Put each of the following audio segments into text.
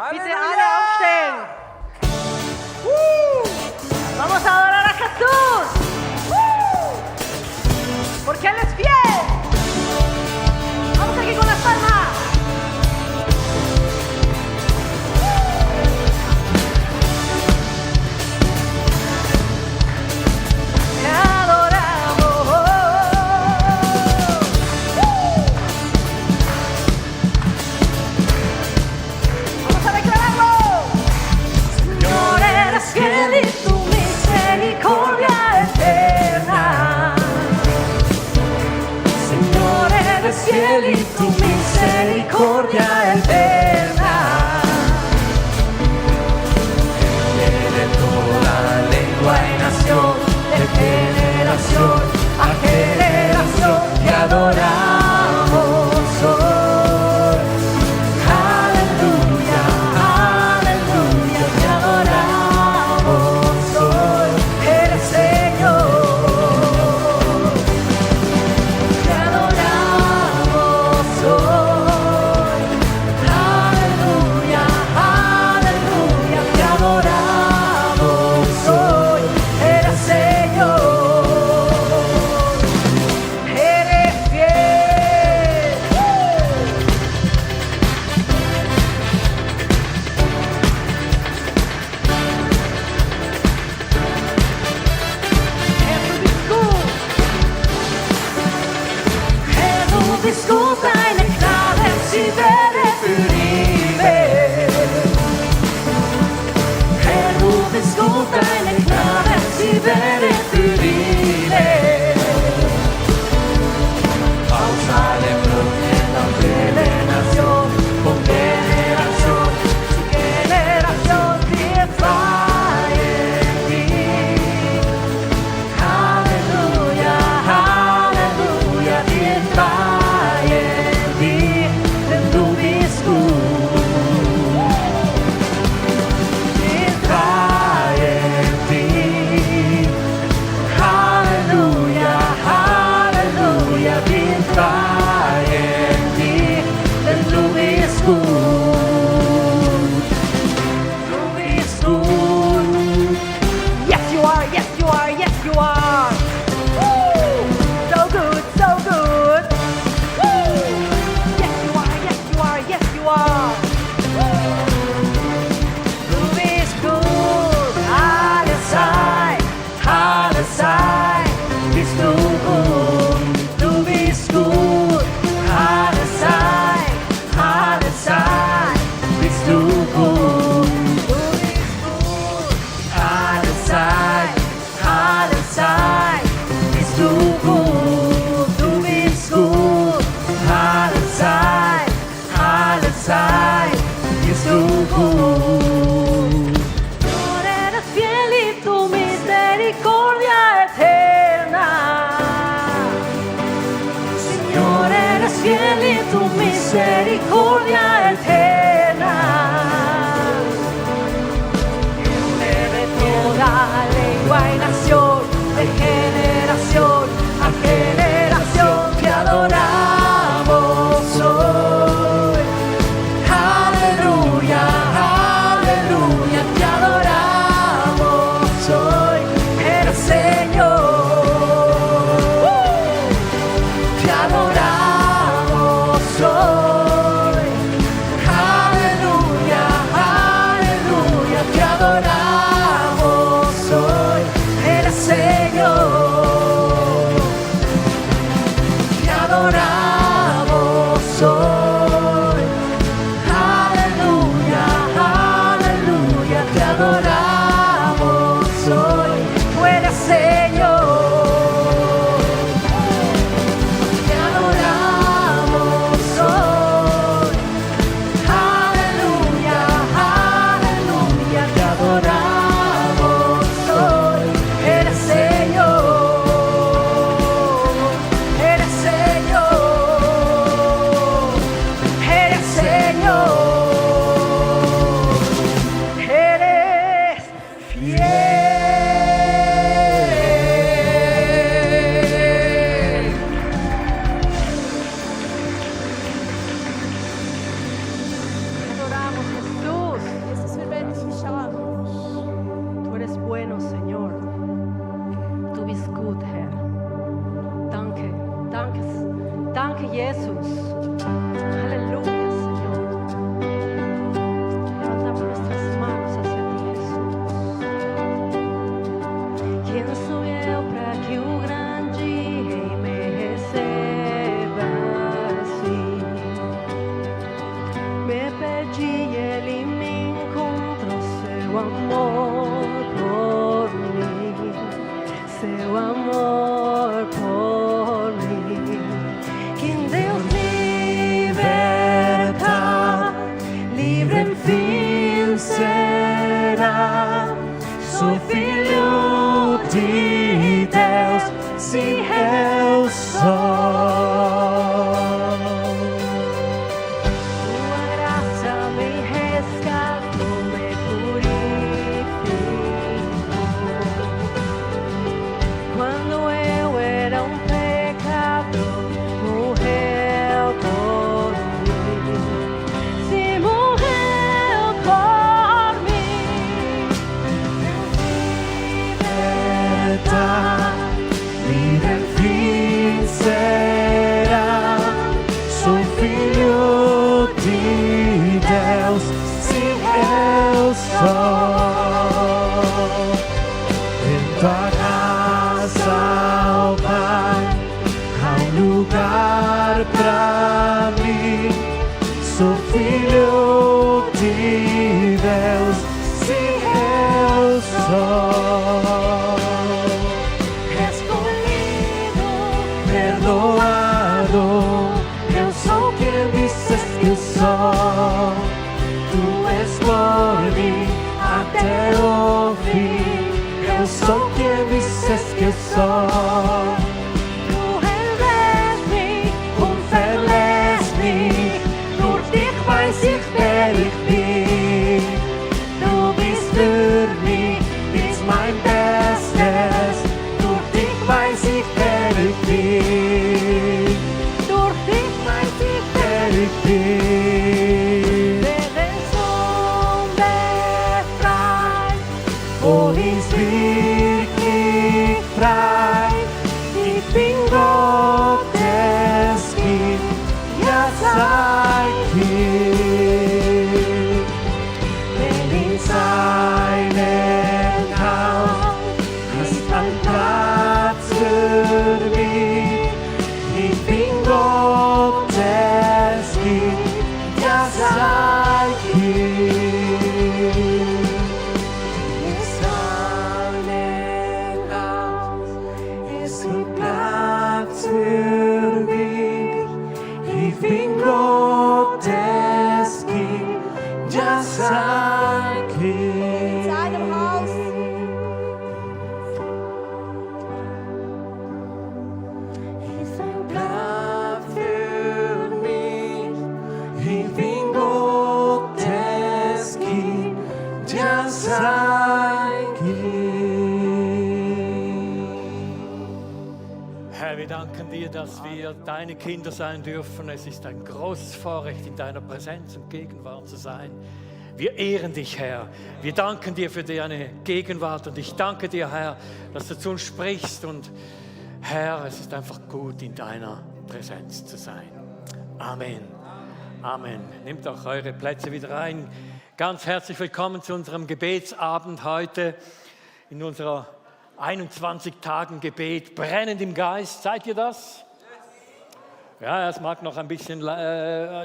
Bitte alle aufstehen. Vamos a adorar a Jesús. Porque Él es fiel. Vamos aquí con las palmas. Te adoramos. Vamos a declararlo. Señor, eres fiel y tu misericordia eterna. Señor, eres fiel y tu misericordia eterna. De toda lengua y nación, de generación a generación te adoramos hoy. Aleluya, aleluya, te adoramos hoy. Eres Señor, te adoramos hoy. Aleluya, aleluya, te adoramos hoy. Eres Señor, eres fiel. Du bist gut, deine Gnade, sie wäre für liebe. Herr, du bist gut, deine Gnade, sie wäre für liebe. Aus allem Brücken und Generation, von Generation zu Generation, wir feiern dich. Halleluja, Halleluja, wir feiern dich, denn du bist gut. Wir feiern dich. Halleluja, Halleluja, wir feiern dich, denn du bist gut. Du bist gut. Yes, you are, yes, you are, yes, you are. Woo! So good, so good. Woo! Yes, you are, yes, you are, yes, you are. Woo! Du bist gut, alle Zeit, bist du gut. Du bist gut, alle Zeit, bist du gut. Du bist gut, alle Zeit, bist du gut. Du bist gut, alle Zeit, bist du gut. Señor, eres fiel y tu misericordia eterna. Señor, eres fiel y tu misericordia eterna. De toda lengua y nación, de generación a generación te adoramos hoy. Aleluya, aleluya, te adoramos hoy. Eres Señor, te adoramos hoy. seu amor por mim, seu amor por mim. Quem Deus liberta, livre enfim será. Sou filho de Deus, sim, eu sou. Tua graça me resgatou, me purificou. Quando eu era pecador, morreu por mim. Se morreu por mim, liberta, livre enfim será. Sou filho de Deus, sim, eu sou. Em tua casa, ó Pai, há lugar pra mim. Sou filho de Deus, sim, eu sou. Escolhido, perdoado, eu sou quem dizes que eu sou. Tu és por mim até o fim. Eu sou quem dizes que eu sou. Du erlässt mich und verlässt mich. Durch dich weiß ich, wer ich bin. Du bist für mich, bist mein Bestes. Durch dich weiß ich, wer ich bin. Durch dich weiß ich, wer ich bin. Wegen Sünde frei, oh, ist wirklich frei. Ich bin Gottes Kind, ja, sein Kind. Denn in seinem Haus ist ein Platz für mich. Ich bin Gottes Kind, ja, sein Kind. In seinem Haus ist ein Platz für mich. Ich bin Gottes Kind, ja, sein Kind. In seinem Haus. Ist ein Platz für mich. Ich bin Gottes Kind, ja, sein Kind. Herr, wir danken dir, dass wir deine Kinder sein dürfen. Es ist ein großes Vorrecht, in deiner Präsenz und Gegenwart zu sein. Wir ehren dich, Herr. Wir danken dir für deine Gegenwart und ich danke dir, Herr, dass du zu uns sprichst. Und Herr, es ist einfach gut, in deiner Präsenz zu sein. Amen. Amen. Nehmt auch eure Plätze wieder ein. Ganz herzlich willkommen zu unserem Gebetsabend heute in unserer 21 Tagen Gebet, brennend im Geist. Seid ihr das? Ja, es mag noch ein bisschen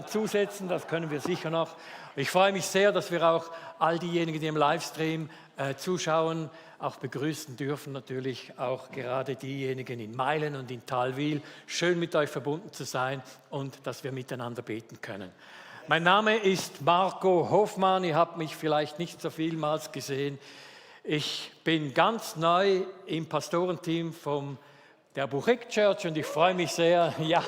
zusetzen, das können wir sicher noch. Ich freue mich sehr, dass wir auch all diejenigen, die im Livestream zuschauen, auch begrüßen dürfen. Natürlich auch gerade diejenigen in Meilen und in Thalwil. Schön mit euch verbunden zu sein und dass wir miteinander beten können. Mein Name ist Marco Hofmann. Ihr habt mich vielleicht nicht so vielmals gesehen. Ich bin ganz neu im Pastorenteam von der Buchek Church und ich freue mich sehr. Ja.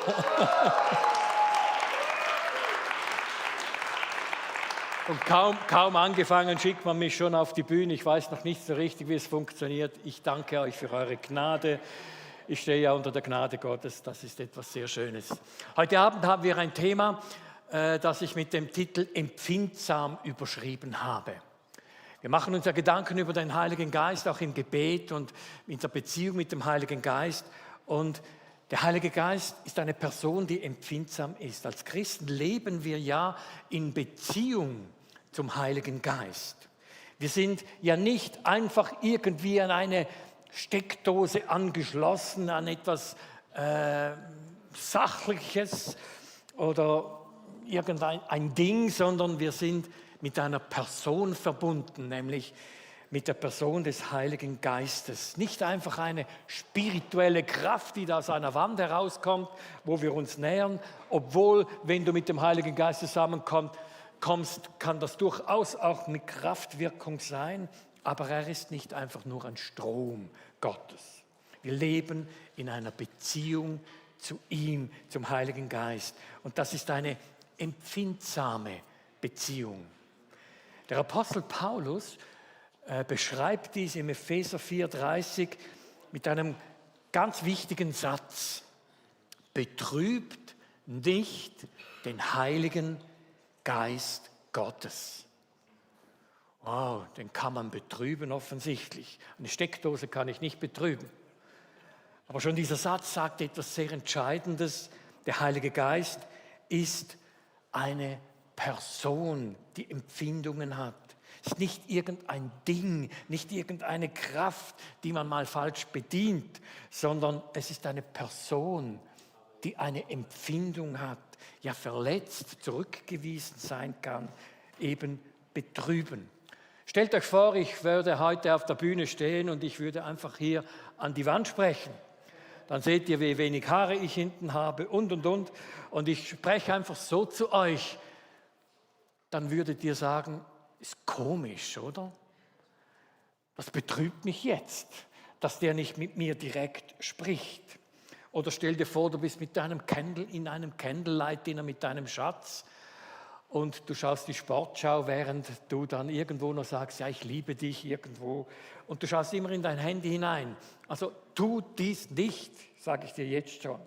Und kaum angefangen, schickt man mich schon auf die Bühne. Ich weiß noch nicht so richtig, wie es funktioniert. Ich danke euch für eure Gnade. Ich stehe ja unter der Gnade Gottes. Das ist etwas sehr Schönes. Heute Abend haben wir ein Thema, das ich mit dem Titel Empfindsam überschrieben habe. Wir machen uns ja Gedanken über den Heiligen Geist, auch im Gebet und in der Beziehung mit dem Heiligen Geist. Und der Heilige Geist ist eine Person, die empfindsam ist. Als Christen leben wir ja in Beziehung zum Heiligen Geist. Wir sind ja nicht einfach irgendwie an eine Steckdose angeschlossen, an etwas Sachliches oder irgendein Ding, sondern wir sind mit einer Person verbunden, nämlich mit der Person des Heiligen Geistes. Nicht einfach eine spirituelle Kraft, die da aus einer Wand herauskommt, wo wir uns nähern, obwohl, wenn du mit dem Heiligen Geist zusammenkommst, kann das durchaus auch mit Kraftwirkung sein, aber er ist nicht einfach nur ein Strom Gottes. Wir leben in einer Beziehung zu ihm, zum Heiligen Geist. Und das ist eine empfindsame Beziehung. Der Apostel Paulus beschreibt dies im Epheser 4,30 mit einem ganz wichtigen Satz. Betrübt nicht den Heiligen Geist Gottes. Wow, den kann man betrüben offensichtlich. Eine Steckdose kann ich nicht betrüben. Aber schon dieser Satz sagt etwas sehr Entscheidendes. Der Heilige Geist ist eine Person, die Empfindungen hat. Es ist nicht irgendein Ding, nicht irgendeine Kraft, die man mal falsch bedient, sondern es ist eine Person, die eine Empfindung hat, ja verletzt, zurückgewiesen sein kann, eben betrüben. Stellt euch vor, ich würde heute auf der Bühne stehen und ich würde einfach hier an die Wand sprechen. Dann seht ihr, wie wenig Haare ich hinten habe und. Und ich spreche einfach so zu euch. Dann würdet ihr sagen, ist komisch, oder? Das betrübt mich jetzt, dass der nicht mit mir direkt spricht. Oder stell dir vor, du bist mit deinem Candle in einem Candlelight-Dinner mit deinem Schatz und du schaust die Sportschau, während du dann irgendwo noch sagst, ja, ich liebe dich irgendwo. Und du schaust immer in dein Handy hinein. Also tu dies nicht, sage ich dir jetzt schon.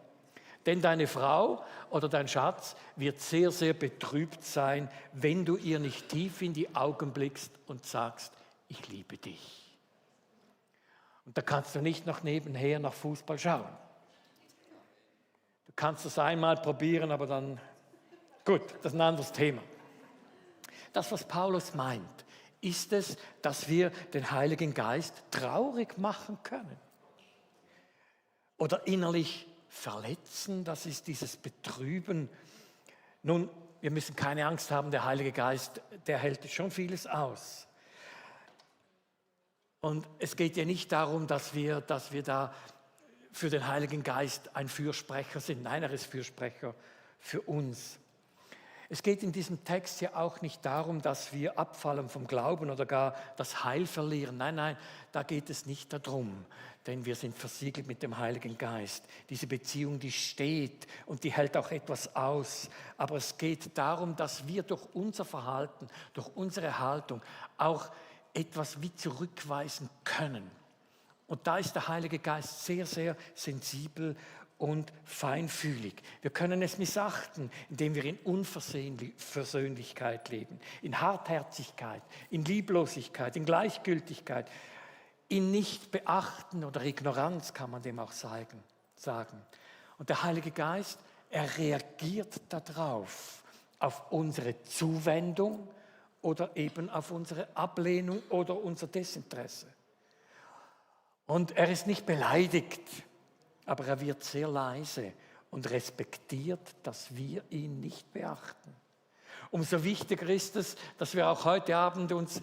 Denn deine Frau oder dein Schatz wird sehr, sehr betrübt sein, wenn du ihr nicht tief in die Augen blickst und sagst, ich liebe dich. Und da kannst du nicht noch nebenher nach Fußball schauen. Du kannst es einmal probieren, aber dann, gut, das ist ein anderes Thema. Das, was Paulus meint, ist es, dass wir den Heiligen Geist traurig machen können. Oder innerlich verletzen, das ist dieses Betrüben. Nun, wir müssen keine Angst haben, der Heilige Geist, der hält schon vieles aus. Und es geht ja nicht darum, dass wir da für den Heiligen Geist ein Fürsprecher sind. Nein, er ist Fürsprecher für uns. Es geht in diesem Text ja auch nicht darum, dass wir abfallen vom Glauben oder gar das Heil verlieren. Nein, da geht es nicht darum, denn wir sind versiegelt mit dem Heiligen Geist. Diese Beziehung, die steht und die hält auch etwas aus. Aber es geht darum, dass wir durch unser Verhalten, durch unsere Haltung auch etwas wie zurückweisen können. Und da ist der Heilige Geist sehr, sehr sensibel und feinfühlig. Wir können es missachten, indem wir in Unversöhnlichkeit leben, in Hartherzigkeit, in Lieblosigkeit, in Gleichgültigkeit, in Nichtbeachten oder Ignoranz kann man dem auch sagen. Und der Heilige Geist, er reagiert darauf, auf unsere Zuwendung oder eben auf unsere Ablehnung oder unser Desinteresse. Und er ist nicht beleidigt, aber er wird sehr leise und respektiert, dass wir ihn nicht beachten. Umso wichtiger ist es, dass wir auch heute Abend uns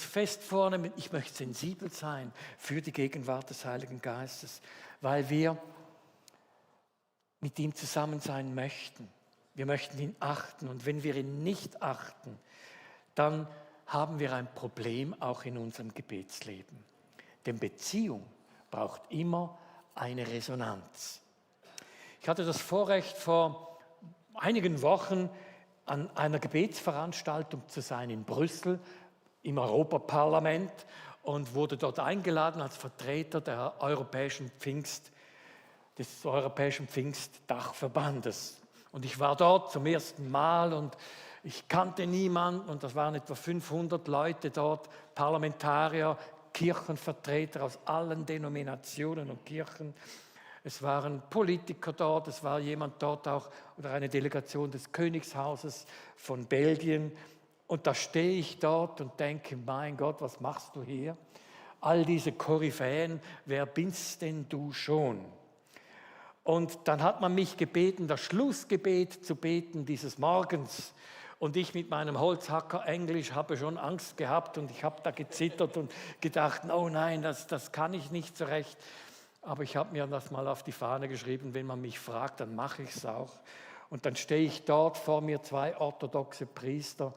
fest vornehmen, ich möchte sensibel sein für die Gegenwart des Heiligen Geistes, weil wir mit ihm zusammen sein möchten. Wir möchten ihn achten und wenn wir ihn nicht achten, dann haben wir ein Problem auch in unserem Gebetsleben. Denn Beziehung braucht immer eine Resonanz. Ich hatte das Vorrecht, vor einigen Wochen an einer Gebetsveranstaltung zu sein in Brüssel im Europaparlament und wurde dort eingeladen als Vertreter des Europäischen Pfingstdachverbandes. Und ich war dort zum ersten Mal und ich kannte niemanden und das waren etwa 500 Leute dort, Parlamentarier, Kirchenvertreter aus allen Denominationen und Kirchen. Es waren Politiker dort, es war jemand dort auch oder eine Delegation des Königshauses von Belgien. Und da stehe ich dort und denke, mein Gott, was machst du hier? All diese Koryphäen, wer bist denn du schon? Und dann hat man mich gebeten, das Schlussgebet zu beten dieses Morgens. Und ich mit meinem Holzhacker Englisch habe schon Angst gehabt und ich habe da gezittert und gedacht, oh nein, das kann ich nicht so recht. Aber ich habe mir das mal auf die Fahne geschrieben, wenn man mich fragt, dann mache ich es auch. Und dann stehe ich dort, vor mir 2 orthodoxe Priester,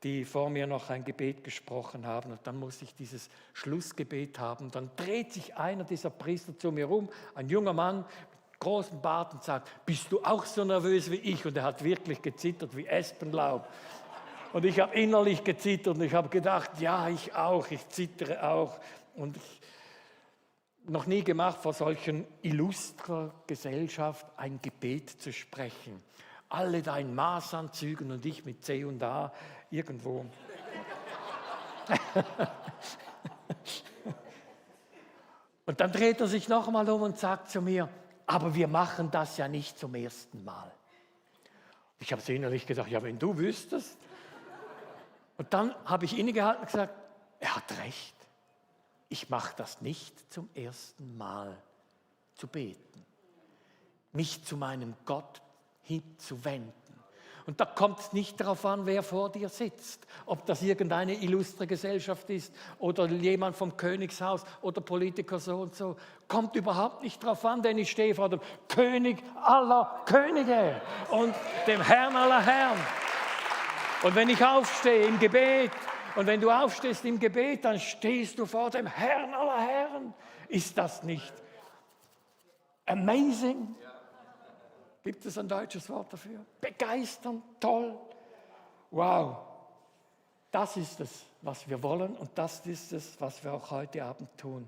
die vor mir noch ein Gebet gesprochen haben. Und dann muss ich dieses Schlussgebet haben. Dann dreht sich einer dieser Priester zu mir um, ein junger Mann mit großem Bart und sagt, bist du auch so nervös wie ich? Und er hat wirklich gezittert wie Espenlaub. Und ich habe innerlich gezittert und ich habe gedacht, ja, ich auch, ich zittere auch. Und ich noch nie gemacht, vor solchen illustrer Gesellschaft ein Gebet zu sprechen. Alle da in Maßanzügen und ich mit C und A irgendwo. Und dann dreht er sich noch einmal um und sagt zu mir, aber wir machen das ja nicht zum ersten Mal. Ich habe innerlich gedacht, ja, wenn du wüsstest. Und dann habe ich innegehalten und gesagt, er hat recht. Ich mache das nicht zum ersten Mal, zu beten, mich zu meinem Gott hinzuwenden. Und da kommt es nicht darauf an, wer vor dir sitzt, ob das irgendeine illustre Gesellschaft ist oder jemand vom Königshaus oder Politiker so und so. Kommt überhaupt nicht darauf an, denn ich stehe vor dem König aller Könige und dem Herrn aller Herren. Und wenn ich aufstehe im Gebet, und wenn du aufstehst im Gebet, dann stehst du vor dem Herrn aller Herren. Ist das nicht amazing? Gibt es ein deutsches Wort dafür? Begeisternd, toll. Wow. Das ist es, was wir wollen und das ist es, was wir auch heute Abend tun.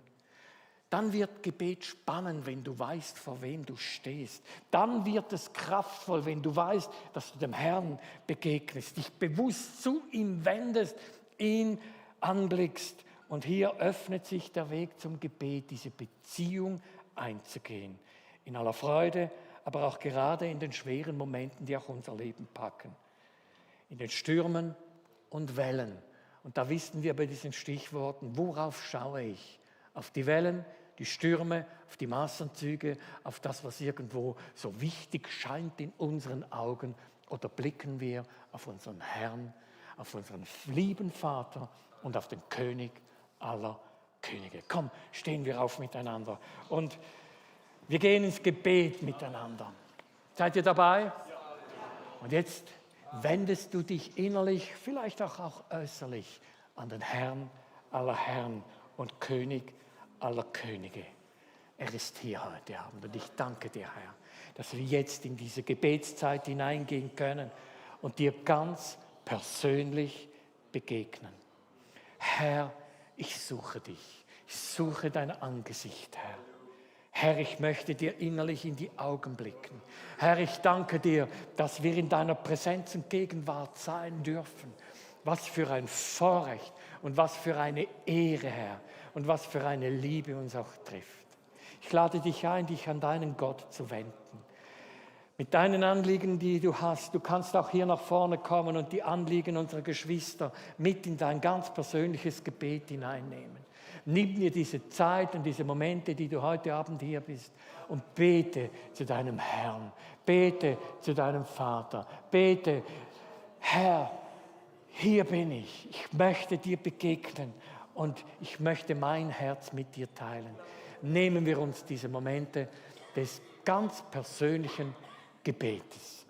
Dann wird Gebet spannend, wenn du weißt, vor wem du stehst. Dann wird es kraftvoll, wenn du weißt, dass du dem Herrn begegnest, dich bewusst zu ihm wendest, ihn anblickst. Und hier öffnet sich der Weg zum Gebet, diese Beziehung einzugehen. In aller Freude, aber auch gerade in den schweren Momenten, die auch unser Leben packen. In den Stürmen und Wellen. Und da wissen wir bei diesen Stichworten, worauf schaue ich? Auf die Wellen, die Stürme, auf die Maßanzüge, auf das, was irgendwo so wichtig scheint in unseren Augen? Oder blicken wir auf unseren Herrn, auf unseren lieben Vater und auf den König aller Könige? Komm, stehen wir auf miteinander und wir gehen ins Gebet miteinander. Seid ihr dabei? Und jetzt wendest du dich innerlich, vielleicht auch äußerlich an den Herrn aller Herren und König aller Könige. Er ist hier heute Abend und ich danke dir, Herr, dass wir jetzt in diese Gebetszeit hineingehen können und dir ganz persönlich begegnen. Herr, ich suche dich. Ich suche dein Angesicht, Herr. Herr, ich möchte dir innerlich in die Augen blicken. Herr, ich danke dir, dass wir in deiner Präsenz und Gegenwart sein dürfen. Was für ein Vorrecht und was für eine Ehre, Herr, und was für eine Liebe uns auch trifft. Ich lade dich ein, dich an deinen Gott zu wenden. Mit deinen Anliegen, die du hast. Du kannst auch hier nach vorne kommen und die Anliegen unserer Geschwister mit in dein ganz persönliches Gebet hineinnehmen. Nimm dir diese Zeit und diese Momente, die du heute Abend hier bist und bete zu deinem Herrn. Bete zu deinem Vater. Bete, Herr, hier bin ich. Ich möchte dir begegnen und ich möchte mein Herz mit dir teilen. Nehmen wir uns diese Momente des ganz persönlichen Gebetes.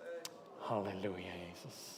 Halleluja, Jesus.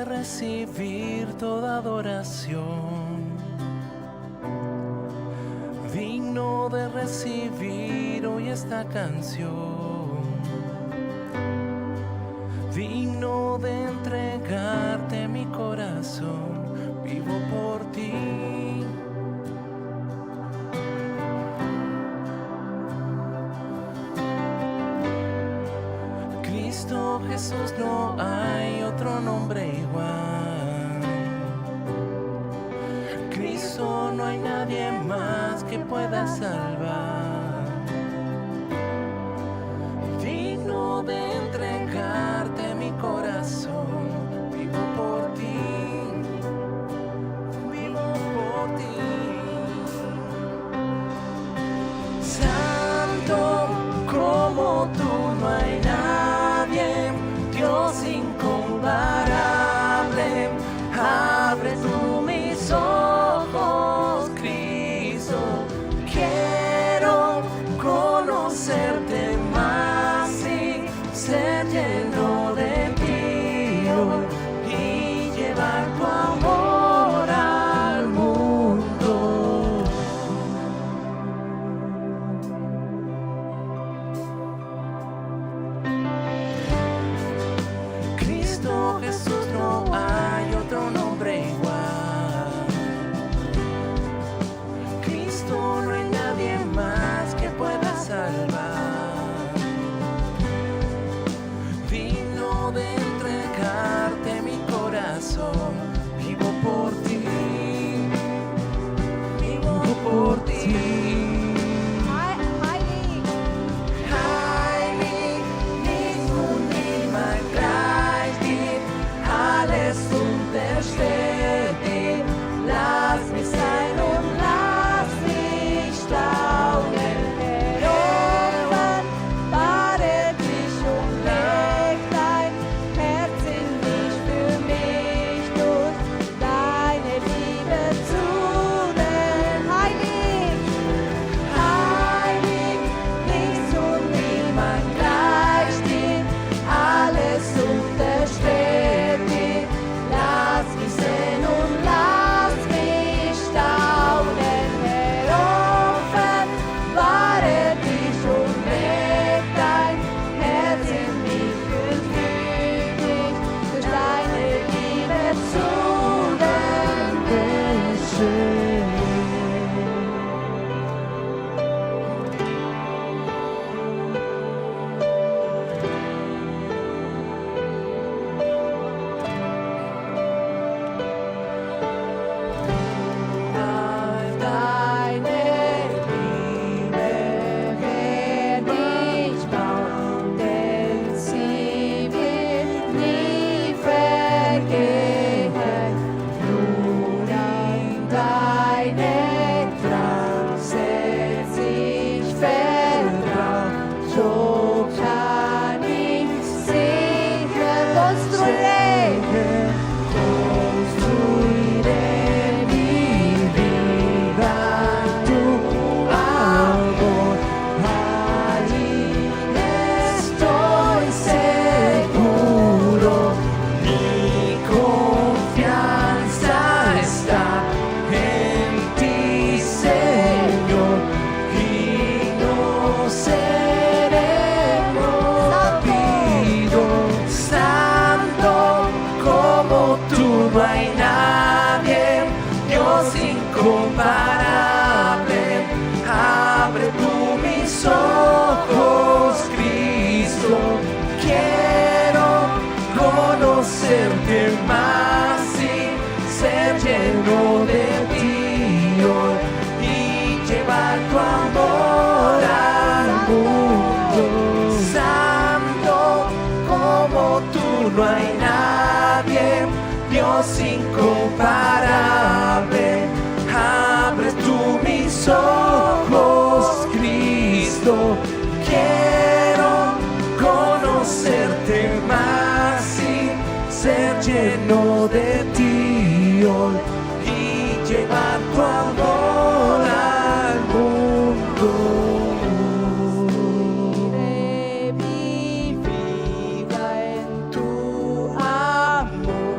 de recibir toda adoración, digno de recibir hoy esta canción, digno de entregarte mi corazón, vivo por ti. Cristo Jesús, no hay otro nombre igual. Cristo, no hay nadie más que pueda salvar. Digno de entregarte mi corazón, vivo por ti, vivo por ti. Santo como tú no hay nadie, Dios incomparable, abre tú mis ojos, Cristo, quiero conocerte más y ser lleno de ti y llevar tu amor al mundo. Cristo Jesús, no hay otro nombre igual. Cristo, no hay nadie más que pueda salvar. Digno de entregarte mi corazón, vivo por ti, vivo por ti. Heilig bist du niemand gleich dir, alles untersteht dir. Lass mich sein und lass mich staunen. Hören, bade dich und leg dein Herz in mich, für mich durch deine Liebe zu den Heilig. Heilig bist du niemand gleich dir, alles untersteht dir. Lass mich sehen und lass mich staunen. Offen, wahre dich und leg dein Herz in mich, fühl mich durch deine Liebe zu den Menschen. Auf deine Liebe werd ich bauen, denn sie wird nie vergehen. Nur in deine Traum setz ich Vertrauen, so kann ich sicher konstruieren mi vida tu amor. Allí estoy seguro, mi confianza está en ti, Señor, y no seré movido. Santo como tú no hay nadie, Dios incomparable, abre tú mis ojos, Cristo, quiero conocerte más y ser lleno de ti hoy y llevar tu amor al mundo. Santo como tú no hay nadie, Dios incomparable, abre tú mis ojos, Cristo, quiero conocerte más y ser lleno de ti hoy y llevar tu amor al mundo. Mi vida en tu amor,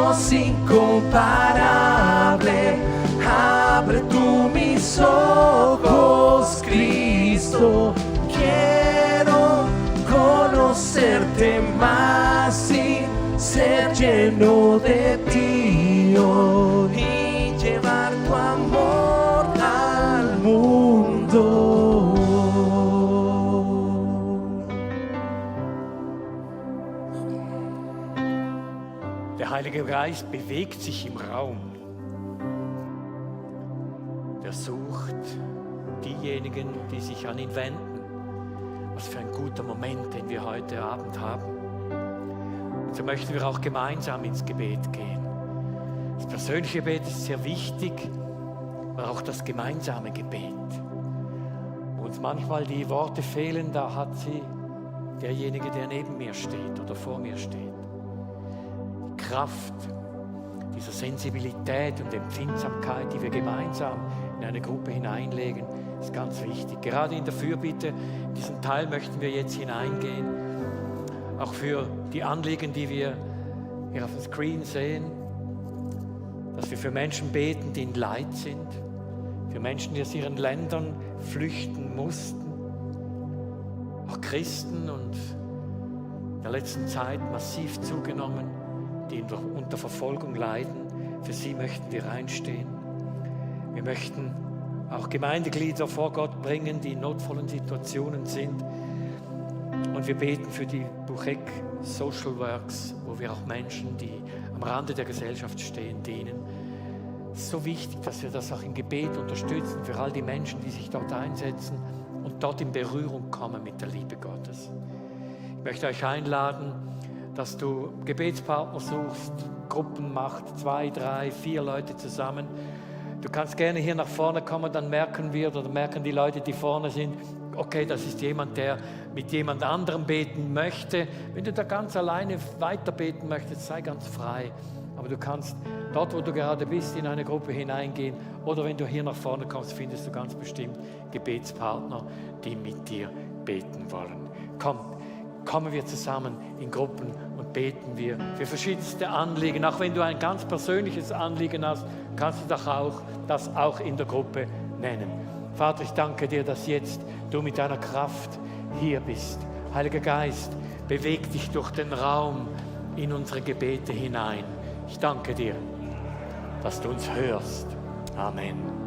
Dios incomparable, abre tú mis ojos, Cristo. Quiero conocerte más y ser lleno de ti hoy, y llevar tu amor al mundo. Der Heilige Geist bewegt sich im Raum. Der sucht diejenigen, die sich an ihn wenden. Was für ein guter Moment, den wir heute Abend haben. Und so möchten wir auch gemeinsam ins Gebet gehen. Das persönliche Gebet ist sehr wichtig, aber auch das gemeinsame Gebet. Wo uns manchmal die Worte fehlen, da hat sie derjenige, der neben mir steht oder vor mir steht. Die Kraft dieser Sensibilität und Empfindsamkeit, die wir gemeinsam in eine Gruppe hineinlegen, ist ganz wichtig. Gerade in der Fürbitte, in diesen Teil möchten wir jetzt hineingehen. Auch für die Anliegen, die wir hier auf dem Screen sehen, dass wir für Menschen beten, die in Leid sind, für Menschen, die aus ihren Ländern flüchten mussten, auch Christen und in der letzten Zeit massiv zugenommen, die unter Verfolgung leiden. Für sie möchten wir einstehen. Wir möchten auch Gemeindeglieder vor Gott bringen, die in notvollen Situationen sind. Und wir beten für die Buchek Social Works, wo wir auch Menschen, die am Rande der Gesellschaft stehen, dienen. Es ist so wichtig, dass wir das auch im Gebet unterstützen, für all die Menschen, die sich dort einsetzen und dort in Berührung kommen mit der Liebe Gottes. Ich möchte euch einladen, dass du Gebetspartner suchst, Gruppen macht, 2, 3, 4 Leute zusammen. Du kannst gerne hier nach vorne kommen, dann merken wir oder merken die Leute, die vorne sind, okay, das ist jemand, der mit jemand anderem beten möchte. Wenn du da ganz alleine weiter beten möchtest, sei ganz frei. Aber du kannst dort, wo du gerade bist, in eine Gruppe hineingehen. Oder wenn du hier nach vorne kommst, findest du ganz bestimmt Gebetspartner, die mit dir beten wollen. Kommen wir zusammen in Gruppen und beten wir für verschiedenste Anliegen. Auch wenn du ein ganz persönliches Anliegen hast, kannst du das auch in der Gruppe nennen. Vater, ich danke dir, dass jetzt du mit deiner Kraft hier bist. Heiliger Geist, beweg dich durch den Raum in unsere Gebete hinein. Ich danke dir, dass du uns hörst. Amen.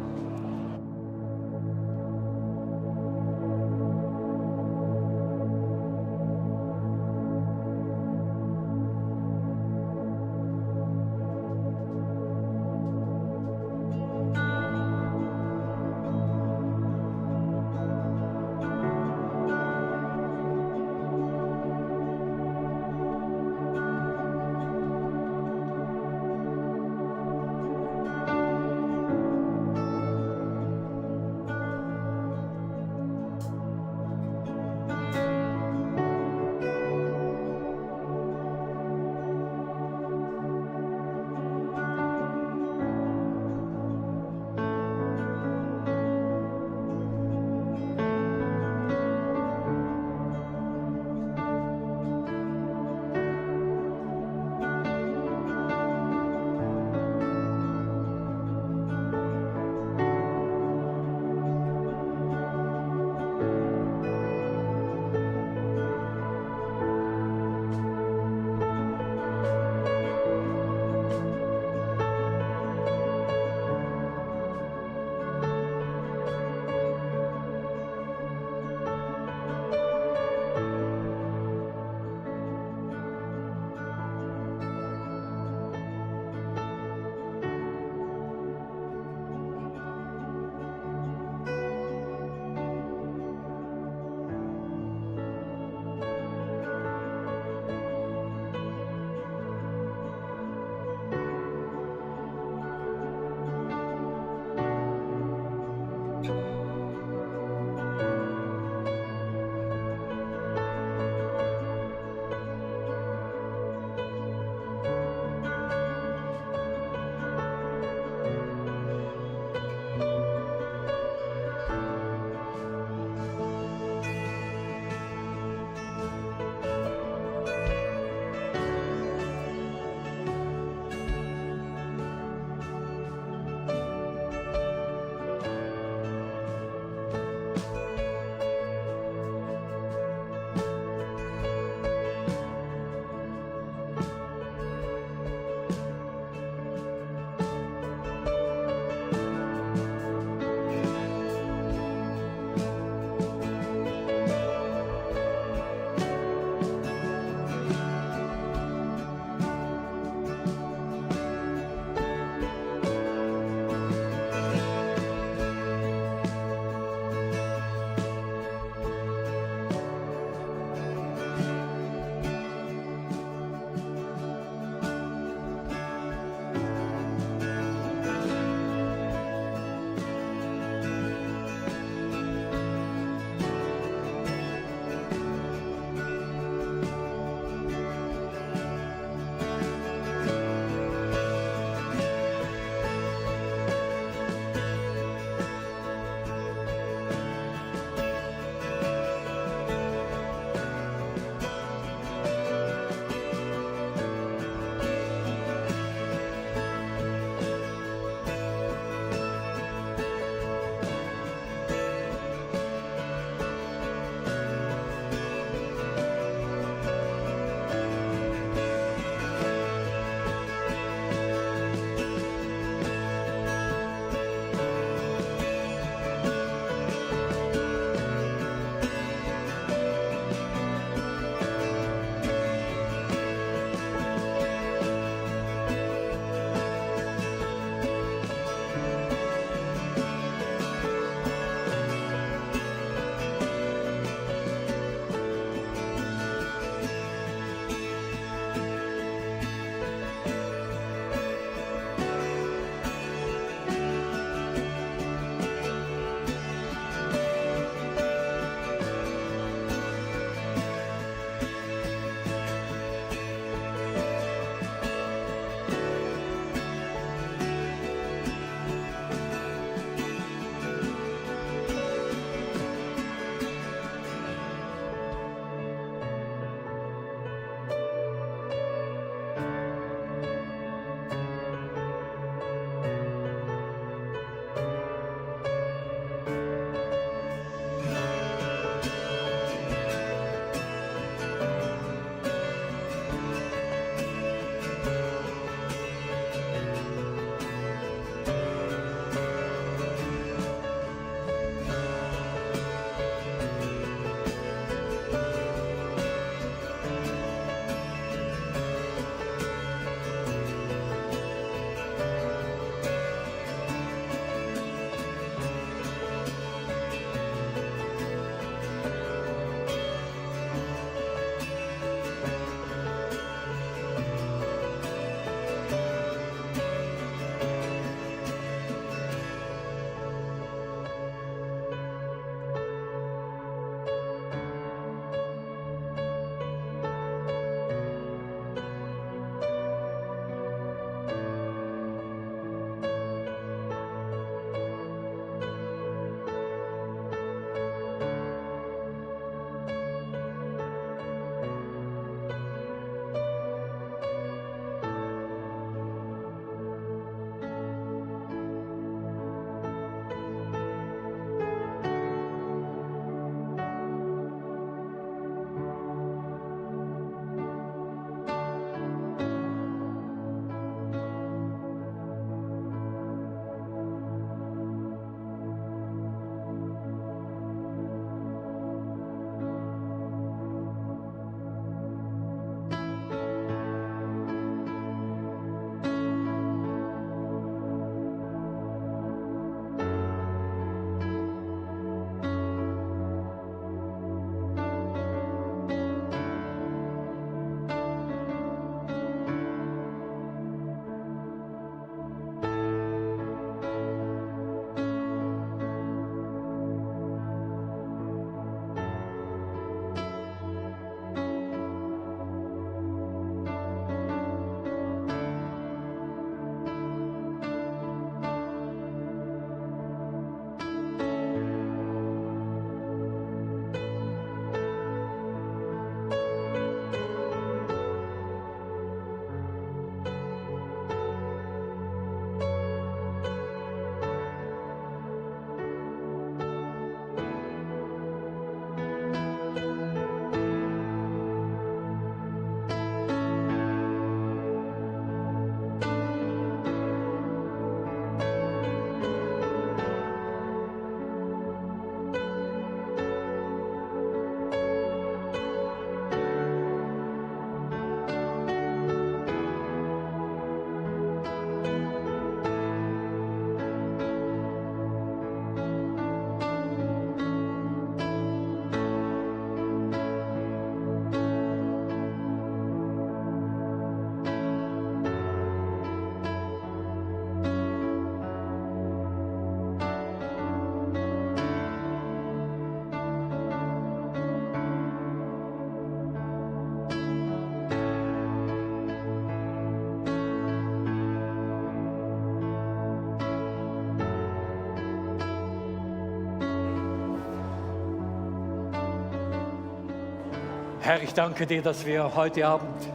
Herr, ich danke dir, dass wir heute Abend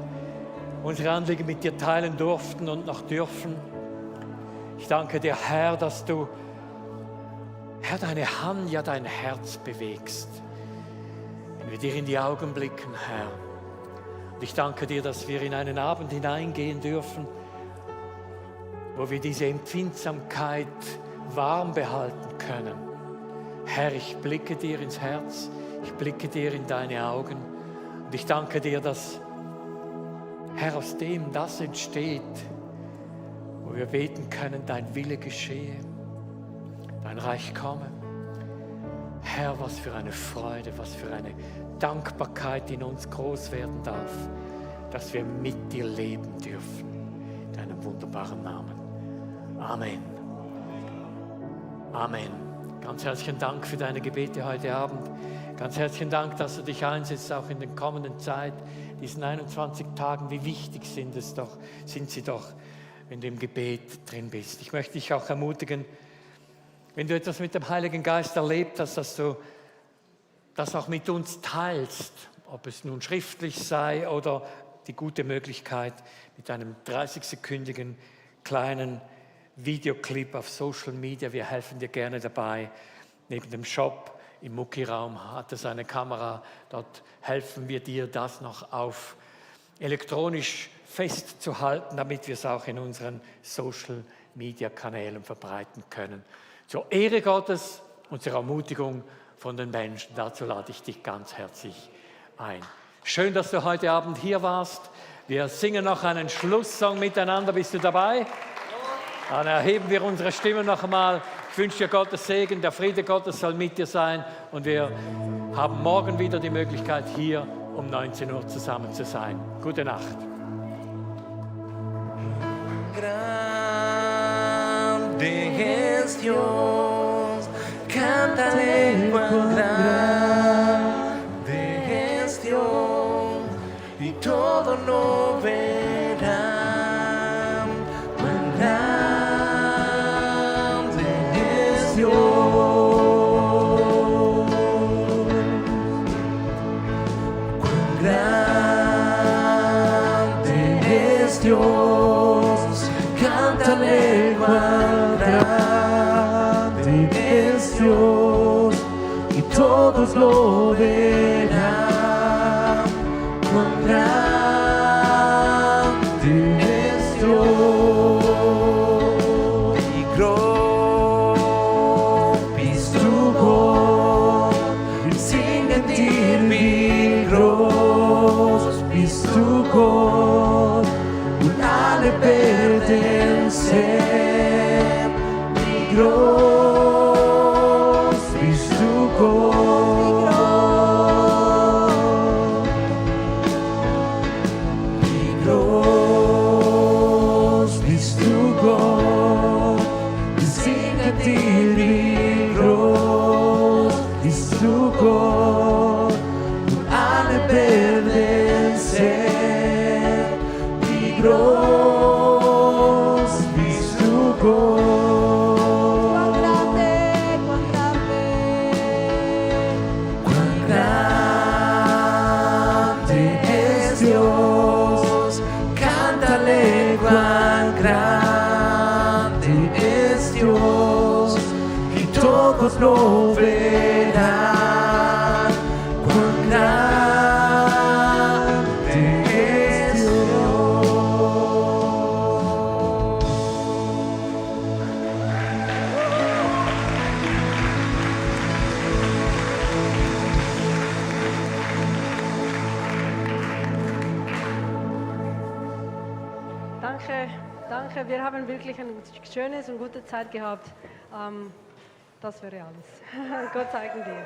unsere Anliegen mit dir teilen durften und noch dürfen. Ich danke dir, Herr, dass du, Herr, deine Hand, ja dein Herz bewegst. Wenn wir dir in die Augen blicken, Herr. Und ich danke dir, dass wir in einen Abend hineingehen dürfen, wo wir diese Empfindsamkeit warm behalten können. Herr, ich blicke dir ins Herz, ich blicke dir in deine Augen und ich danke dir, dass, Herr, aus dem das entsteht, wo wir beten können, dein Wille geschehe, dein Reich komme. Herr, was für eine Freude, was für eine Dankbarkeit in uns groß werden darf, dass wir mit dir leben dürfen. In deinem wunderbaren Namen. Amen. Amen. Ganz herzlichen Dank für deine Gebete heute Abend. Ganz herzlichen Dank, dass du dich einsetzt, auch in der kommenden Zeit, diesen 21 Tagen. Wie wichtig sind sie doch, wenn du im Gebet drin bist. Ich möchte dich auch ermutigen, wenn du etwas mit dem Heiligen Geist erlebt hast, dass du das auch mit uns teilst, ob es nun schriftlich sei oder die gute Möglichkeit mit einem 30-sekündigen kleinen Videoclip auf Social Media. Wir helfen dir gerne dabei. Neben dem Shop im Mucki-Raum hat es eine Kamera. Dort helfen wir dir, das noch auf elektronisch festzuhalten, damit wir es auch in unseren Social Media Kanälen verbreiten können. Zur Ehre Gottes und zur Ermutigung von den Menschen. Dazu lade ich dich ganz herzlich ein. Schön, dass du heute Abend hier warst. Wir singen noch einen Schlusssong miteinander. Bist du dabei? Dann erheben wir unsere Stimmen noch einmal. Ich wünsche dir Gottes Segen, der Friede Gottes soll mit dir sein. Und wir haben morgen wieder die Möglichkeit, hier um 19 Uhr zusammen zu sein. Gute Nacht. Grande es Dios, cántale cuán grande es Dios, y todo lo verán. Cuán grande es Dios, cuán grande es Dios, cántale cuán grande es Dios, y todos lo verán. Cuán grande es Dios. Vigro, bist du Gott, singen dir, wie groß bist du Gott, und alle werden sehen, wie groß bist du Gott. Wie groß bist du Gott, wir singen dir, wie groß bist du Gott, und alle werden sehen, wie groß bist du Gott. Cuán grande es Dios, cántale cuán grande es Dios, y todos lo verán. Cuán grande es Dios. Danke. Wir haben wirklich eine schöne und gute Zeit gehabt. Das wäre alles. Gott zeigen dir.